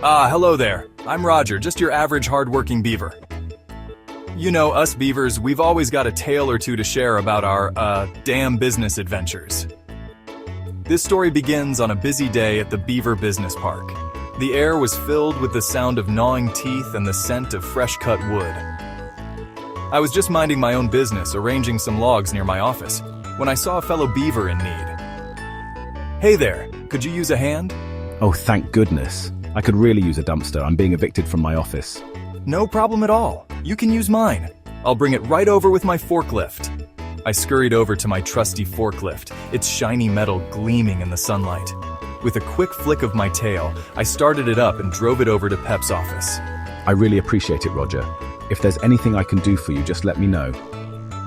Hello there. I'm Roger, just your average hardworking beaver. You know, us beavers, we've always got a tale or two to share about our, dam business adventures. This story begins on a busy day at the Beaver Business Park. The air was filled with the sound of gnawing teeth and the scent of fresh-cut wood. I was just minding my own business, arranging some logs near my office, when I saw a fellow beaver in need. Hey there, could you use a hand? Oh, thank goodness. I could really use a dumpster. I'm being evicted from my office. No problem at all. You can use mine. I'll bring it right over with my forklift. I scurried over to my trusty forklift, its shiny metal gleaming in the sunlight. With a quick flick of my tail, I started it up and drove it over to Pep's office. I really appreciate it, Roger. If there's anything I can do for you, just let me know.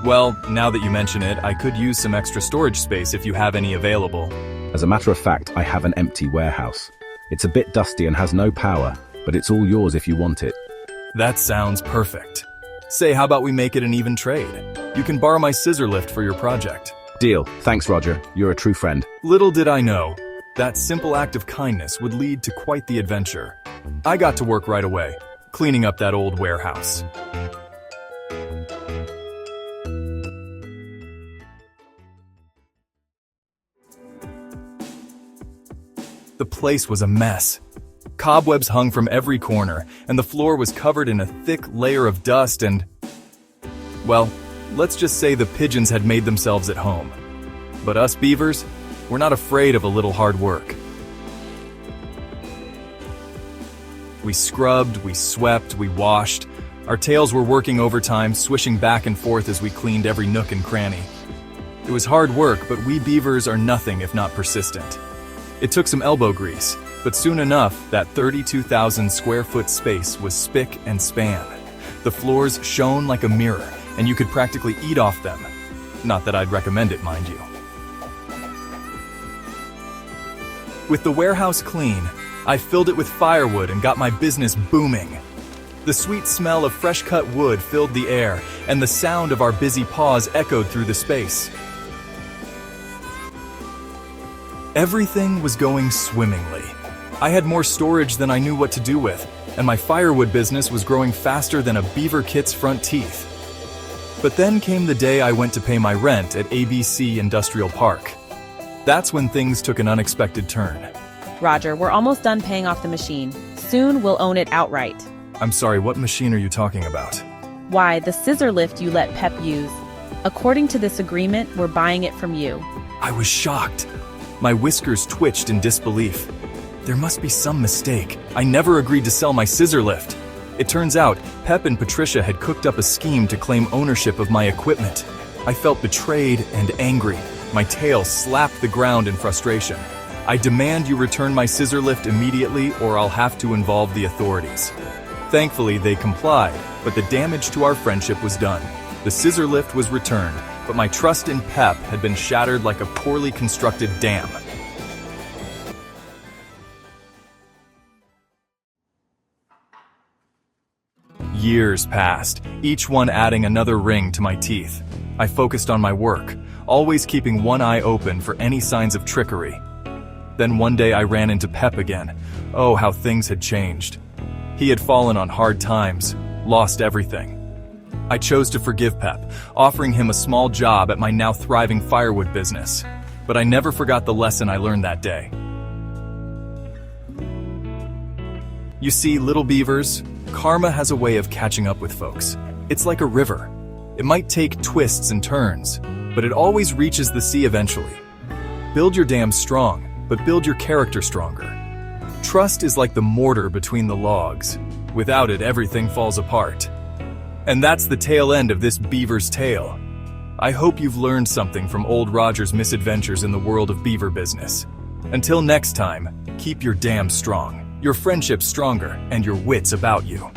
Well, now that you mention it, I could use some extra storage space if you have any available. As a matter of fact, I have an empty warehouse. It's a bit dusty and has no power, but it's all yours if you want it. That sounds perfect. Say, how about we make it an even trade? You can borrow my scissor lift for your project. Deal. Thanks, Roger. You're a true friend. Little did I know, that simple act of kindness would lead to quite the adventure. I got to work right away, cleaning up that old warehouse. The place was a mess. Cobwebs hung from every corner, and the floor was covered in a thick layer of dust and... well, let's just say the pigeons had made themselves at home. But us beavers, we're not afraid of a little hard work. We scrubbed, we swept, we washed. Our tails were working overtime, swishing back and forth as we cleaned every nook and cranny. It was hard work, but we beavers are nothing if not persistent. It took some elbow grease, but soon enough, that 32,000 square foot space was spick and span. The floors shone like a mirror, and you could practically eat off them. Not that I'd recommend it, mind you. With the warehouse clean, I filled it with firewood and got my business booming. The sweet smell of fresh-cut wood filled the air, and the sound of our busy paws echoed through the space. Everything was going swimmingly. I had more storage than I knew what to do with, and my firewood business was growing faster than a beaver kit's front teeth. But then came the day I went to pay my rent at ABC Industrial Park. That's when things took an unexpected turn. Roger, we're almost done paying off the machine. Soon we'll own it outright. I'm sorry, what machine are you talking about? Why, the scissor lift you let Pep use. According to this agreement, we're buying it from you. I was shocked. My whiskers twitched in disbelief. There must be some mistake. I never agreed to sell my scissor lift. It turns out, Pep and Patricia had cooked up a scheme to claim ownership of my equipment. I felt betrayed and angry. My tail slapped the ground in frustration. I demand you return my scissor lift immediately, or I'll have to involve the authorities. Thankfully, they complied, but the damage to our friendship was done. The scissor lift was returned, but my trust in Pep had been shattered like a poorly constructed dam. Years passed, each one adding another ring to my teeth. I focused on my work, always keeping one eye open for any signs of trickery. Then one day I ran into Pep again. Oh, how things had changed. He had fallen on hard times, lost everything. I chose to forgive Pep, offering him a small job at my now thriving firewood business. But I never forgot the lesson I learned that day. You see, little beavers, karma has a way of catching up with folks. It's like a river. It might take twists and turns, but it always reaches the sea eventually. Build your dam strong, but build your character stronger. Trust is like the mortar between the logs. Without it, everything falls apart. And that's the tail end of this beaver's tale. I hope you've learned something from old Roger's misadventures in the world of beaver business. Until next time, keep your dam strong, your friendship stronger, and your wits about you.